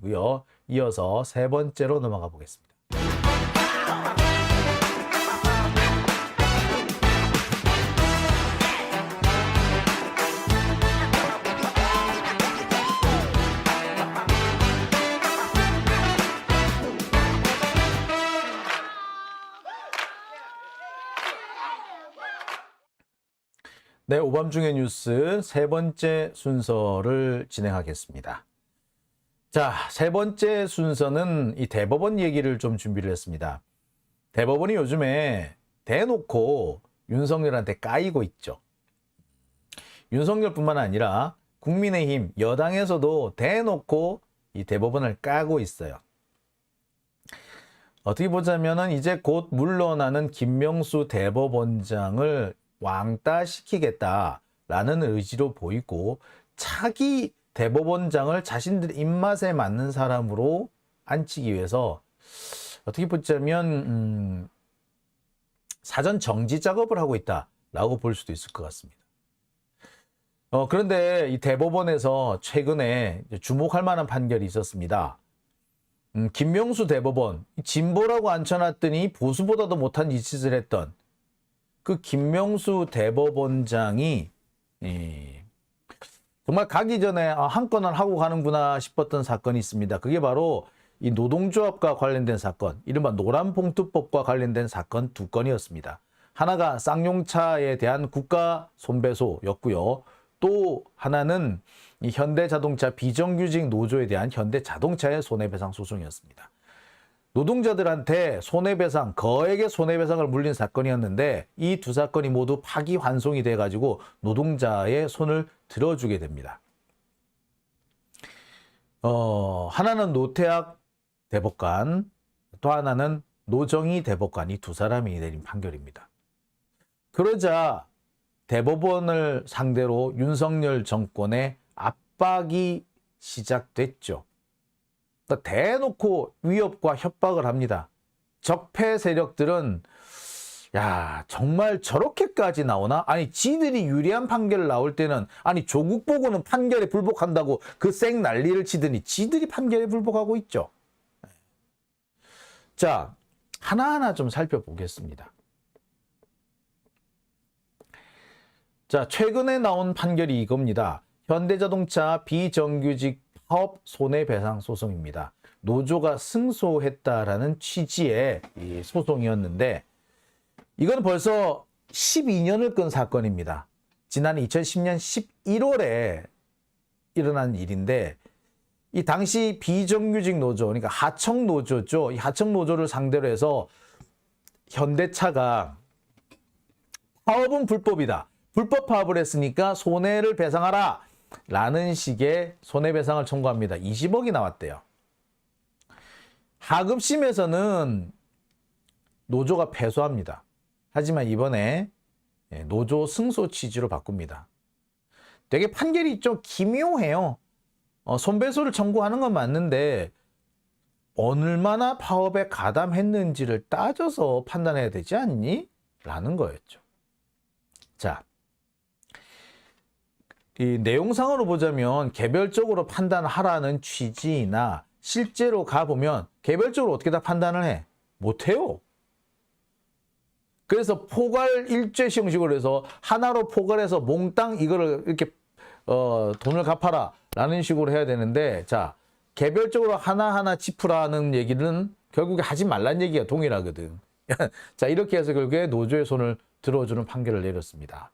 되고요. 이어서 세 번째로 넘어가 보겠습니다. 네, 오밤중의 뉴스 세 번째 순서를 진행하겠습니다. 자, 세 번째 순서는 이 대법원 얘기를 좀 준비를 했습니다. 대법원이 요즘에 대놓고 윤석열한테 까이고 있죠. 윤석열뿐만 아니라 국민의힘 여당에서도 대놓고 이 대법원을 까고 있어요. 어떻게 보자면은 이제 곧 물러나는 김명수 대법원장을 왕따시키겠다라는 의지로 보이고 차기 대법원장을 자신들의 입맛에 맞는 사람으로 앉히기 위해서 어떻게 보자면 사전 정지 작업을 하고 있다라고 볼 수도 있을 것 같습니다. 그런데 이 대법원에서 최근에 주목할 만한 판결이 있었습니다. 김명수 대법원, 진보라고 앉혀놨더니 보수보다도 못한 짓을 했던 그 김명수 대법원장이 정말 가기 전에 한 건은 하고 가는구나 싶었던 사건이 있습니다. 그게 바로 이 노동조합과 관련된 사건, 이른바 노란봉투법과 관련된 사건 두 건이었습니다. 하나가 쌍용차에 대한 국가 손배소였고요. 또 하나는 이 현대자동차 비정규직 노조에 대한 현대자동차의 손해배상 소송이었습니다. 노동자들한테 손해배상, 거액의 손해배상을 물린 사건이었는데 이 두 사건이 모두 파기환송이 돼가지고 노동자의 손을 들어주게 됩니다. 하나는 노태학 대법관, 또 하나는 노정희 대법관, 이 두 사람이 내린 판결입니다. 그러자 대법원을 상대로 윤석열 정권의 압박이 시작됐죠. 그러니까 대놓고 위협과 협박을 합니다. 적폐 세력들은 야, 정말 저렇게까지 나오나? 아니, 지들이 유리한 판결 나올 때는 아니, 조국 보고는 판결에 불복한다고 그 쌩 난리를 치더니 지들이 판결에 불복하고 있죠. 자, 하나하나 좀 살펴보겠습니다. 자, 최근에 나온 판결이 이겁니다. 현대자동차 비정규직 파업 손해배상 소송입니다. 노조가 승소했다라는 취지의 이 소송이었는데 이건 벌써 12년을 끈 사건입니다. 지난 2010년 11월에 일어난 일인데 이 당시 비정규직 노조, 그러니까 하청 노조죠. 이 하청 노조를 상대로 해서 현대차가 파업은 불법이다. 불법 파업을 했으니까 손해를 배상하라. 라는 식의 손해배상을 청구합니다. 20억이 나왔대요. 하급심에서는 노조가 패소합니다. 하지만 이번에 노조 승소 취지로 바꿉니다. 되게 판결이 좀 기묘해요. 손배소를 청구하는 건 맞는데 얼마나 파업에 가담했는지를 따져서 판단해야 되지 않니? 라는 거였죠. 자, 이 내용상으로 보자면 개별적으로 판단하라는 취지나 실제로 가보면 개별적으로 어떻게 다 판단을 해? 못해요. 그래서 포괄 일죄시 형식으로 해서 하나로 포괄해서 몽땅 이거를 이렇게 돈을 갚아라 라는 식으로 해야 되는데 자, 개별적으로 하나하나 짚으라는 얘기는 결국에 하지 말란 얘기가 동일하거든. 자, 이렇게 해서 결국에 노조의 손을 들어주는 판결을 내렸습니다.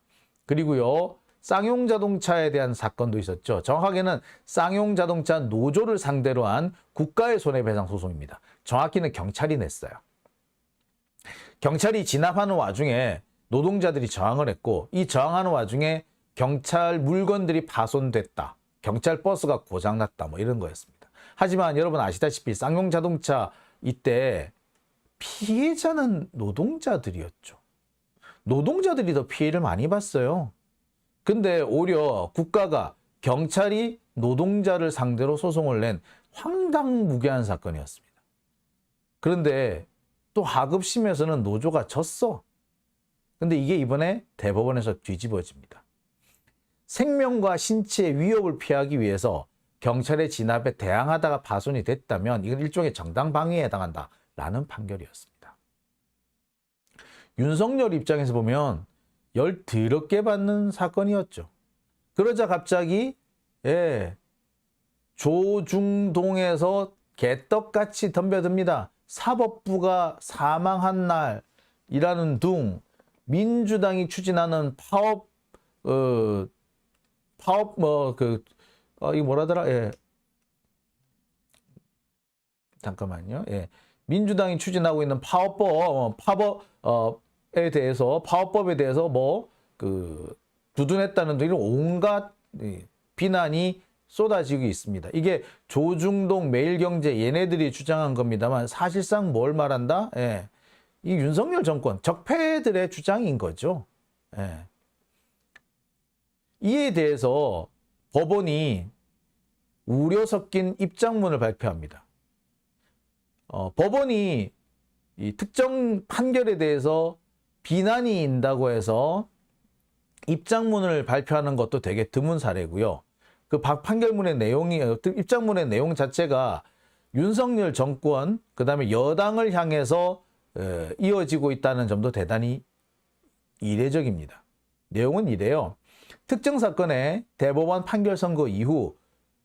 그리고요, 쌍용자동차에 대한 사건도 있었죠. 정확하게는 쌍용자동차 노조를 상대로 한 국가의 손해배상 소송입니다. 정확히는 경찰이 냈어요. 경찰이 진압하는 와중에 노동자들이 저항을 했고 이 저항하는 와중에 경찰 물건들이 파손됐다. 경찰 버스가 고장났다. 뭐 이런 거였습니다. 하지만 여러분 아시다시피 쌍용자동차 이때 피해자는 노동자들이었죠. 노동자들이 더 피해를 많이 봤어요. 근데 오히려 국가가 경찰이 노동자를 상대로 소송을 낸 황당무계한 사건이었습니다. 그런데 또 하급심에서는 노조가 졌어. 근데 이게 이번에 대법원에서 뒤집어집니다. 생명과 신체의 위협을 피하기 위해서 경찰의 진압에 대항하다가 파손이 됐다면 이건 일종의 정당방위에 해당한다라는 판결이었습니다. 윤석열 입장에서 보면 열 더럽게 받는 사건이었죠. 그러자 갑자기 조중동에서 개떡같이 덤벼듭니다. 사법부가 사망한 날이라는 둥 민주당이 추진하는 이거 뭐라더라? 잠깐만요. 민주당이 추진하고 있는 파업법에 대해서 두둔했다는 등 이런 온갖 비난이 쏟아지고 있습니다. 이게 조중동, 매일경제 얘네들이 주장한 겁니다만 사실상 뭘 말한다? 이 윤석열 정권 적폐들의 주장인 거죠. 이에 대해서 법원이 우려 섞인 입장문을 발표합니다. 법원이 이 특정 판결에 대해서 비난이 있다고 해서 입장문을 발표하는 것도 되게 드문 사례고요. 그 판결문의 입장문의 내용 자체가 윤석열 정권, 그 다음에 여당을 향해서 이어지고 있다는 점도 대단히 이례적입니다. 내용은 이래요. 특정 사건의 대법원 판결 선고 이후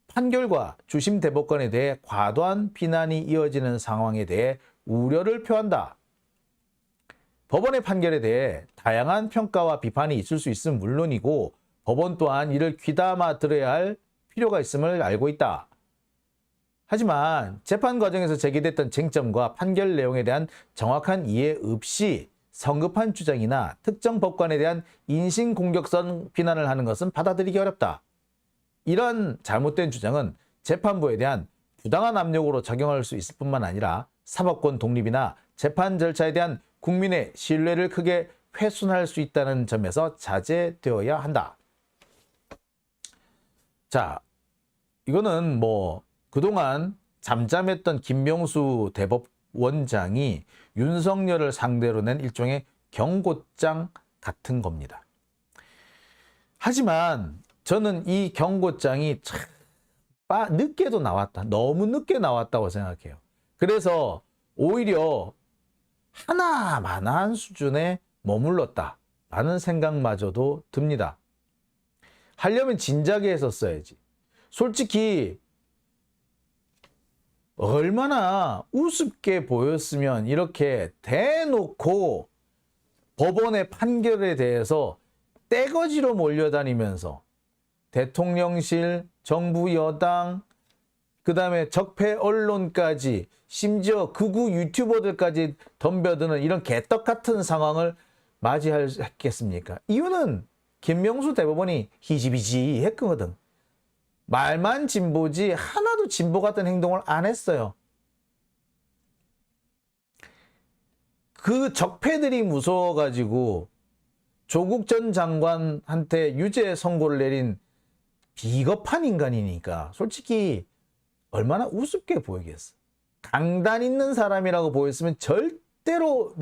판결과 주심 대법관에 대해 과도한 비난이 이어지는 상황에 대해 우려를 표한다. 법원의 판결에 대해 다양한 평가와 비판이 있을 수 있음 물론이고 법원 또한 이를 귀담아 들어야 할 필요가 있음을 알고 있다. 하지만 재판 과정에서 제기됐던 쟁점과 판결 내용에 대한 정확한 이해 없이 성급한 주장이나 특정 법관에 대한 인신공격성 비난을 하는 것은 받아들이기 어렵다. 이런 잘못된 주장은 재판부에 대한 부당한 압력으로 작용할 수 있을 뿐만 아니라 사법권 독립이나 재판 절차에 대한 국민의 신뢰를 크게 훼손할 수 있다는 점에서 자제되어야 한다. 자, 이거는 그동안 잠잠했던 김명수 대법원장이 윤석열을 상대로 낸 일종의 경고장 같은 겁니다. 하지만 저는 이 경고장이 참 늦게도 나왔다. 너무 늦게 나왔다고 생각해요. 그래서 오히려 하나만한 수준에 머물렀다라는 생각마저도 듭니다. 하려면 진작에 했었어야지. 솔직히 얼마나 우습게 보였으면 이렇게 대놓고 법원의 판결에 대해서 떼거지로 몰려다니면서 대통령실, 정부 여당, 그 다음에 적폐 언론까지 심지어 극우 유튜버들까지 덤벼드는 이런 개떡같은 상황을 맞이했겠습니까? 이유는 김명수 대법원이 희지비지 했거든. 말만 진보지 하나도 진보 같은 행동을 안 했어요. 그 적폐들이 무서워가지고 조국 전 장관한테 유죄 선고를 내린 비겁한 인간이니까 솔직히 얼마나 우습게 보이겠어. 강단 있는 사람이라고 보였으면 절대로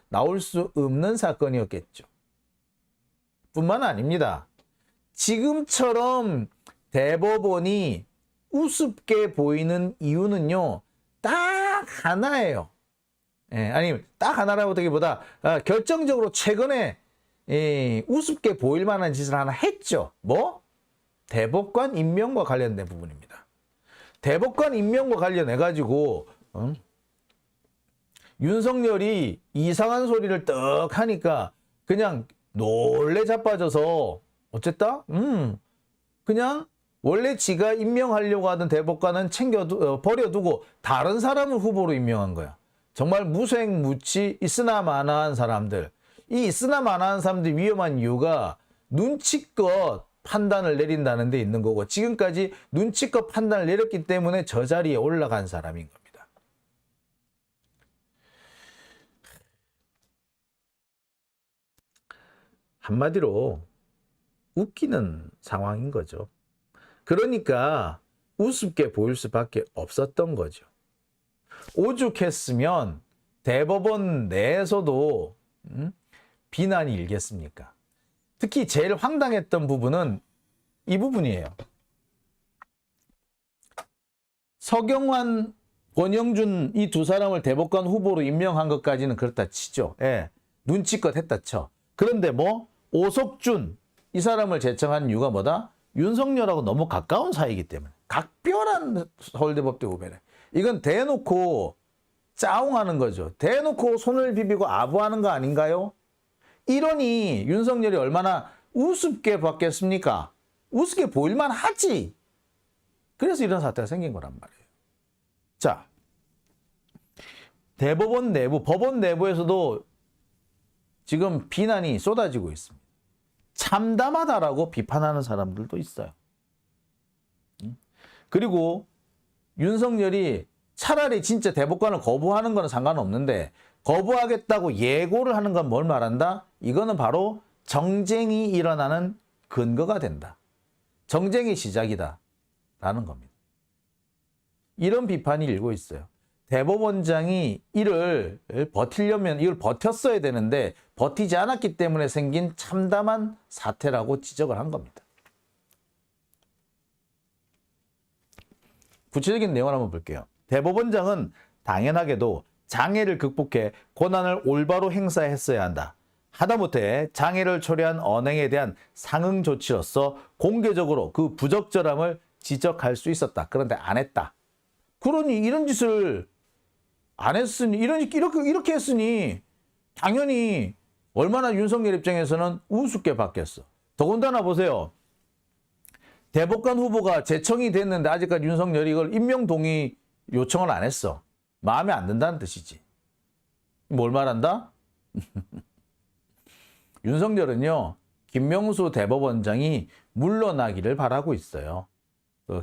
나올 수 없는 사건이었겠죠. 뿐만 아닙니다. 지금처럼 대법원이 우습게 보이는 이유는요, 딱 하나예요. 아니, 딱 하나라고 하기보다 결정적으로 최근에 우습게 보일 만한 짓을 하나 했죠. 대법관 임명과 관련된 부분입니다. 대법관 임명과 관련해가지고 윤석열이 이상한 소리를 떡 하니까 그냥 놀래 자빠져서 어쨌다? 그냥 원래 지가 임명하려고 하던 대법관은 버려두고 다른 사람을 후보로 임명한 거야. 정말 무색무취 있으나 마나한 사람들. 이 있으나 마나한 사람들이 위험한 이유가 눈치껏 판단을 내린다는 데 있는 거고 지금까지 눈치껏 판단을 내렸기 때문에 저 자리에 올라간 사람인 겁니다. 한마디로 웃기는 상황인 거죠. 그러니까 우습게 보일 수밖에 없었던 거죠. 오죽했으면 대법원 내에서도 비난이 일겠습니까? 특히 제일 황당했던 부분은 이 부분이에요. 서경환, 권영준 이 두 사람을 대법관 후보로 임명한 것까지는 그렇다 치죠. 예, 눈치껏 했다 쳐. 그런데 뭐 오석준 이 사람을 제청한 이유가 뭐다? 윤석열하고 너무 가까운 사이이기 때문에. 각별한 서울대법대 후배래. 이건 대놓고 짜옹하는 거죠. 대놓고 손을 비비고 아부하는 거 아닌가요? 이러니 윤석열이 얼마나 우습게 봤겠습니까? 우습게 보일만 하지. 그래서 이런 사태가 생긴 거란 말이에요. 자, 대법원 내부, 법원 내부에서도 지금 비난이 쏟아지고 있습니다. 참담하다라고 비판하는 사람들도 있어요. 그리고 윤석열이 차라리 진짜 대법관을 거부하는 건 상관없는데 거부하겠다고 예고를 하는 건 뭘 말한다? 이거는 바로 정쟁이 일어나는 근거가 된다. 정쟁의 시작이다. 라는 겁니다. 이런 비판이 일고 있어요. 대법원장이 이를 버티려면 이걸 버텼어야 되는데 버티지 않았기 때문에 생긴 참담한 사태라고 지적을 한 겁니다. 구체적인 내용을 한번 볼게요. 대법원장은 당연하게도 장애를 극복해 권한을 올바로 행사했어야 한다. 하다못해 장애를 초래한 언행에 대한 상응 조치로서 공개적으로 그 부적절함을 지적할 수 있었다. 그런데 안 했다. 그러니 이런 짓을 안 했으니 이렇게 했으니 당연히 얼마나 윤석열 입장에서는 우습게 봤겠어. 더군다나 보세요. 대법관 후보가 제청이 됐는데 아직까지 윤석열이 이걸 임명 동의 요청을 안 했어. 마음에 안 든다는 뜻이지. 뭘 말한다? 윤석열은요. 김명수 대법원장이 물러나기를 바라고 있어요.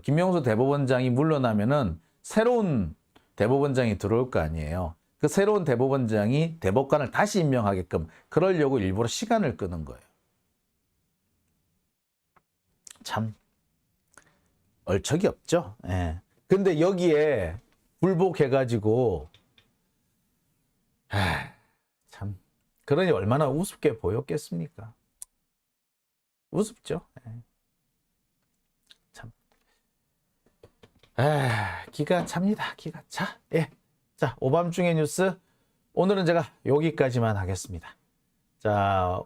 김명수 대법원장이 물러나면은 새로운 대법원장이 들어올 거 아니에요. 그 새로운 대법원장이 대법관을 다시 임명하게끔 그러려고 일부러 시간을 끄는 거예요. 참 얼척이 없죠. 예. 근데 여기에 불복해가지고 참 그러니 얼마나 우습게 보였겠습니까? 우습죠. 예. 참 기가 찹니다. 기가 차. 예. 자, 오밤중의 뉴스 오늘은 제가 여기까지만 하겠습니다. 자,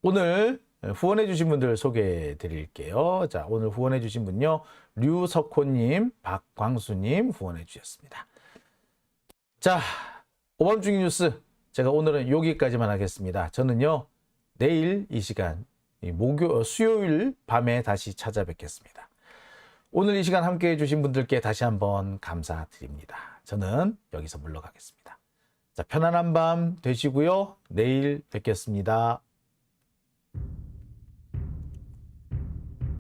오늘 후원해 주신 분들 소개해 드릴게요. 자, 오늘 후원해 주신 분요. 류석호님, 박광수님 후원해 주셨습니다. 자, 오밤중의 뉴스 제가 오늘은 여기까지만 하겠습니다. 저는요. 내일 이 시간 수요일 밤에 다시 찾아뵙겠습니다. 오늘 이 시간 함께해 주신 분들께 다시 한번 감사드립니다. 저는 여기서 물러가겠습니다. 자, 편안한 밤 되시고요. 내일 뵙겠습니다.